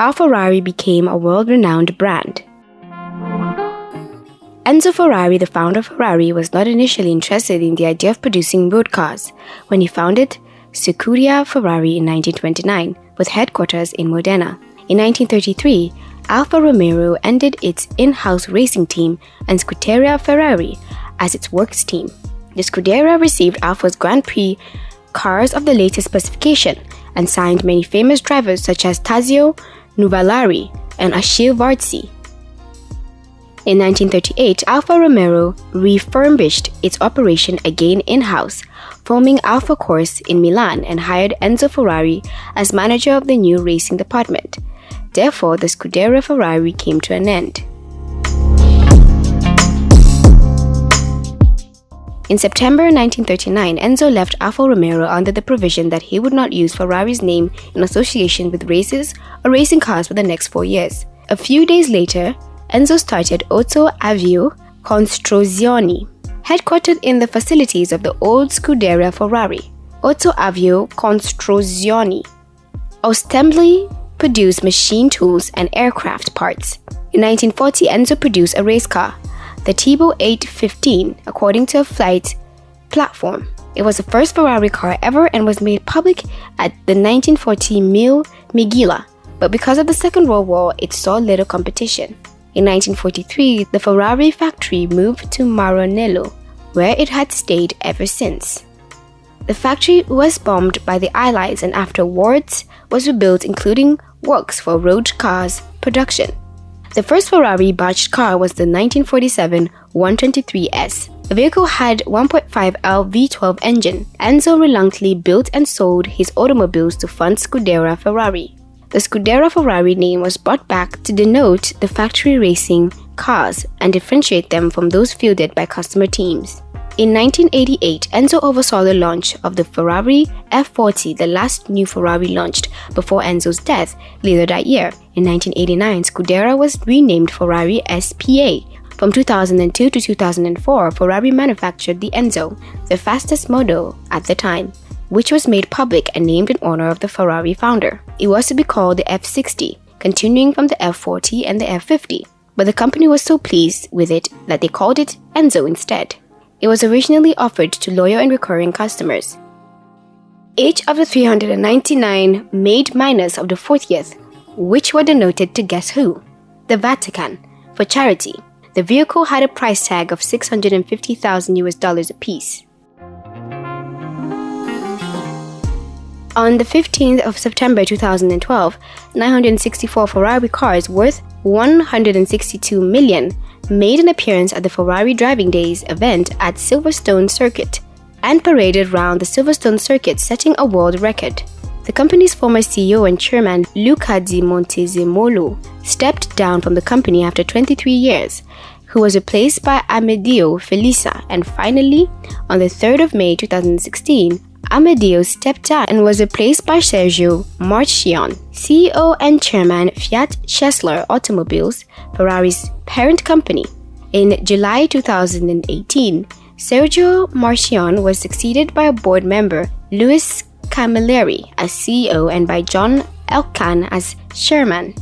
how Ferrari became a world-renowned brand. Enzo Ferrari, the founder of Ferrari, was not initially interested in the idea of producing road cars when he founded Scuderia Ferrari in 1929, with headquarters in Modena. In 1933, Alfa Romeo ended its in-house racing team and Scuderia Ferrari as its works team. The Scuderia received Alfa's Grand Prix cars of the latest specification and signed many famous drivers such as Tazio, Nuvolari, and Achille Varzi. In 1938, Alfa Romeo refurbished its operation again in-house, forming Alfa Corse in Milan and hired Enzo Ferrari as manager of the new racing department. Therefore, the Scuderia Ferrari came to an end. In September 1939, Enzo left Alfa Romeo under the provision that he would not use Ferrari's name in association with races or racing cars for the next 4 years. A few days later, Enzo started Auto Avio Costruzioni, headquartered in the facilities of the old Scuderia Ferrari. Auto Avio Costruzioni ostensibly produced machine tools and aircraft parts. In 1940, Enzo produced a race car, the Tibo 815, according to a flight platform. It was the first Ferrari car ever and was made public at the 1940 Mille Miglia, but because of the Second World War, it saw little competition. In 1943, the Ferrari factory moved to Maranello, where it had stayed ever since. The factory was bombed by the Allies and afterwards was rebuilt, including works for road cars production. The first Ferrari badged car was the 1947 123S. The vehicle had 1.5L V12 engine. Enzo reluctantly built and sold his automobiles to fund Scuderia Ferrari. The Scuderia Ferrari name was brought back to denote the factory racing cars and differentiate them from those fielded by customer teams. In 1988, Enzo oversaw the launch of the Ferrari F40, the last new Ferrari launched before Enzo's death later that year. In 1989, Scuderia was renamed Ferrari SPA. From 2002 to 2004, Ferrari manufactured the Enzo, the fastest model at the time, which was made public and named in honor of the Ferrari founder. It was to be called the F60, continuing from the F40 and the F50, but the company was so pleased with it that they called it Enzo instead. It was originally offered to loyal and recurring customers. Each of the 399 made minus of the 40th, which were denoted to guess who? The Vatican, for charity. The vehicle had a price tag of $650,000 apiece. On the 15th of September 2012, 964 Ferrari cars worth $162 million made an appearance at the Ferrari Driving Days event at Silverstone Circuit and paraded around the Silverstone Circuit, setting a world record. The company's former CEO and chairman, Luca Di Montezemolo, stepped down from the company after 23 years, who was replaced by Amedeo Felisa, and finally, on the 3rd of May 2016, Amedeo stepped down and was replaced by Sergio Marchionne, CEO and chairman Fiat Chrysler Automobiles, Ferrari's parent company. In July 2018, Sergio Marchionne was succeeded by a board member, Luis Camilleri, as CEO and by John Elkann as chairman.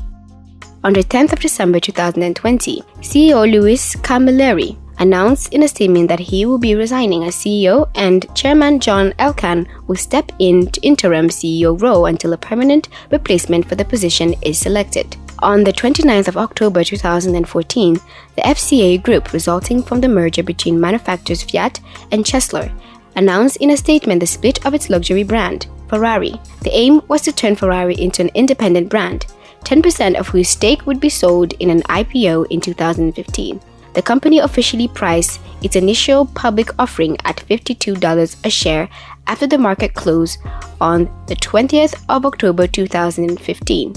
On the 10th of December 2020, CEO Luis Camilleri announced in a statement that he will be resigning as CEO and Chairman John Elkann will step into interim CEO role until a permanent replacement for the position is selected. On the 29th of October 2014, the FCA Group, resulting from the merger between manufacturers Fiat and Chrysler, announced in a statement the split of its luxury brand, Ferrari. The aim was to turn Ferrari into an independent brand, 10% of whose stake would be sold in an IPO in 2015. The company officially priced its initial public offering at $52 a share after the market closed on the 20th of October 2015.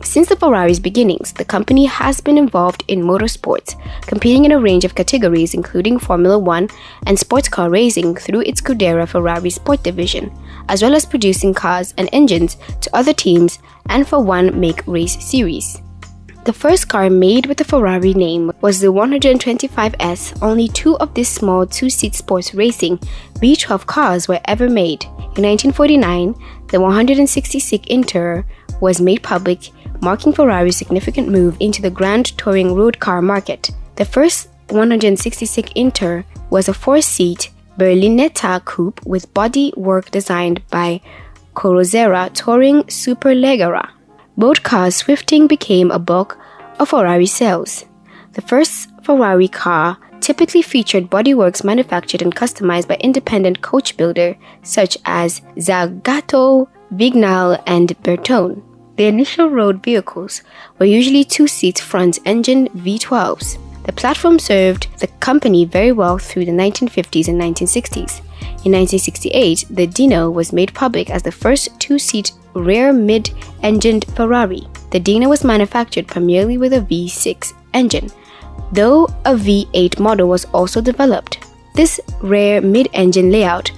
Since the Ferrari's beginnings, the company has been involved in motorsports, competing in a range of categories including Formula One and sports car racing through its Scuderia Ferrari Sport division, as well as producing cars and engines to other teams and for one make race series. The first car made with the Ferrari name was the 125S. Only 2 of these small 2-seat sports racing V12 cars were ever made. In 1949, the 166 Inter was made public, marking Ferrari's significant move into the grand touring road car market. The first 166 Inter was a 4-seat Berlinetta coupe with body work designed by Carrozzeria Touring Superleggera. Both cars swifting became a bulk of Ferrari sales. The first Ferrari car typically featured bodyworks manufactured and customized by independent coach builders such as Zagato, Vignale, and Bertone. The initial road vehicles were usually 2-seat front-engine V12s. The platform served the company very well through the 1950s and 1960s. In 1968, the Dino was made public as the first 2-seat rear mid-engined Ferrari. The Dino was manufactured primarily with a V6 engine, though a V8 model was also developed. This rear mid-engine layout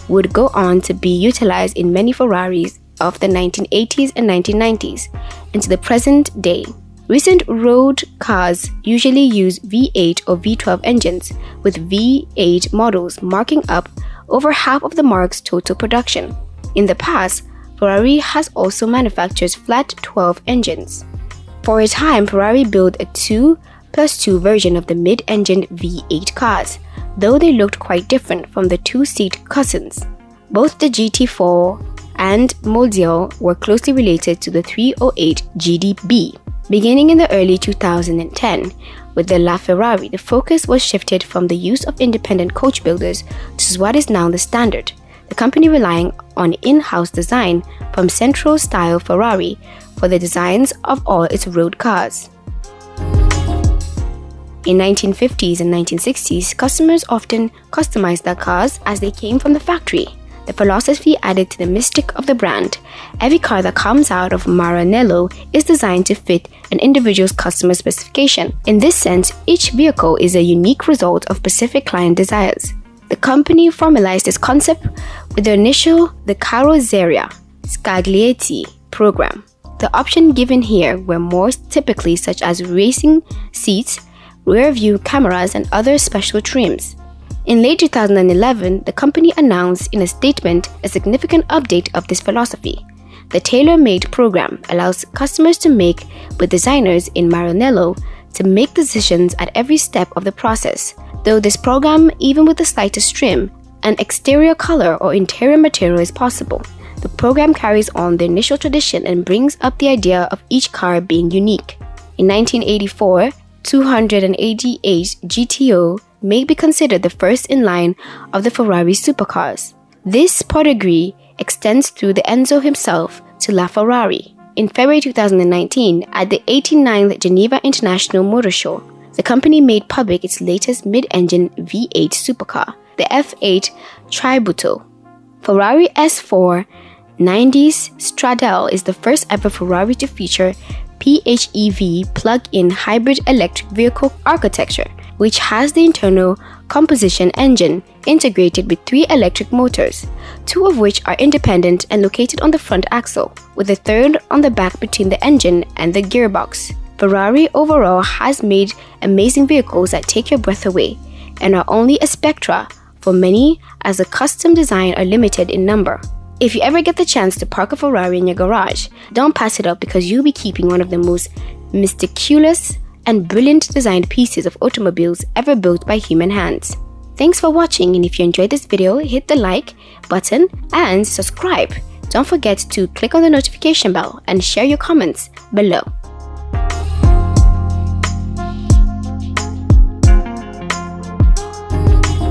would go on to be utilized in many Ferraris of the 1980s and 1990s into the present day. Recent road cars usually use V8 or V12 engines, with V8 models marking up over half of the marque's total production. In the past, Ferrari has also manufactured flat 12 engines. For a time, Ferrari built a 2+2 version of the mid-engined V8 cars, though they looked quite different from the 2-seat cousins. Both the GT4 and Mondeo were closely related to the 308 GTB. Beginning in the early 2010, with the LaFerrari, the focus was shifted from the use of independent coach builders to what is now the standard, the company relying on in-house design from Centro-style Ferrari for the designs of all its road cars. In 1950s and 1960s, customers often customized their cars as they came from the factory. The philosophy added to the mystic of the brand. Every car that comes out of Maranello is designed to fit an individual's customer specification. In this sense, each vehicle is a unique result of specific client desires. The company formalized this concept with the Carrozzeria Scaglietti program. The options given here were more typically such as racing seats, rear view cameras, and other special trims. In late 2011, the company announced in a statement a significant update of this philosophy. The tailor-made program allows customers to make with designers in Maranello to make decisions at every step of the process. Though this program, even with the slightest trim, an exterior color or interior material is possible, the program carries on the initial tradition and brings up the idea of each car being unique. In 1984, 288 GTO may be considered the first in line of the Ferrari supercars. This pedigree extends through the Enzo himself to LaFerrari. In February 2019, at the 89th Geneva International Motor Show, the company made public its latest mid-engine V8 supercar, the F8 Tributo. Ferrari S4 90s Stradale is the first ever Ferrari to feature PHEV plug-in hybrid electric vehicle architecture, which has the internal combustion engine integrated with 3 electric motors, 2 of which are independent and located on the front axle, with a third on the back between the engine and the gearbox. Ferrari overall has made amazing vehicles that take your breath away and are only a spectra for many, as the custom design are limited in number. If you ever get the chance to park a Ferrari in your garage, don't pass it up, because you'll be keeping one of the most meticulous and brilliant designed pieces of automobiles ever built by human hands. Thanks for watching, and if you enjoyed this video, hit the like button and subscribe. Don't forget to click on the notification bell and share your comments below.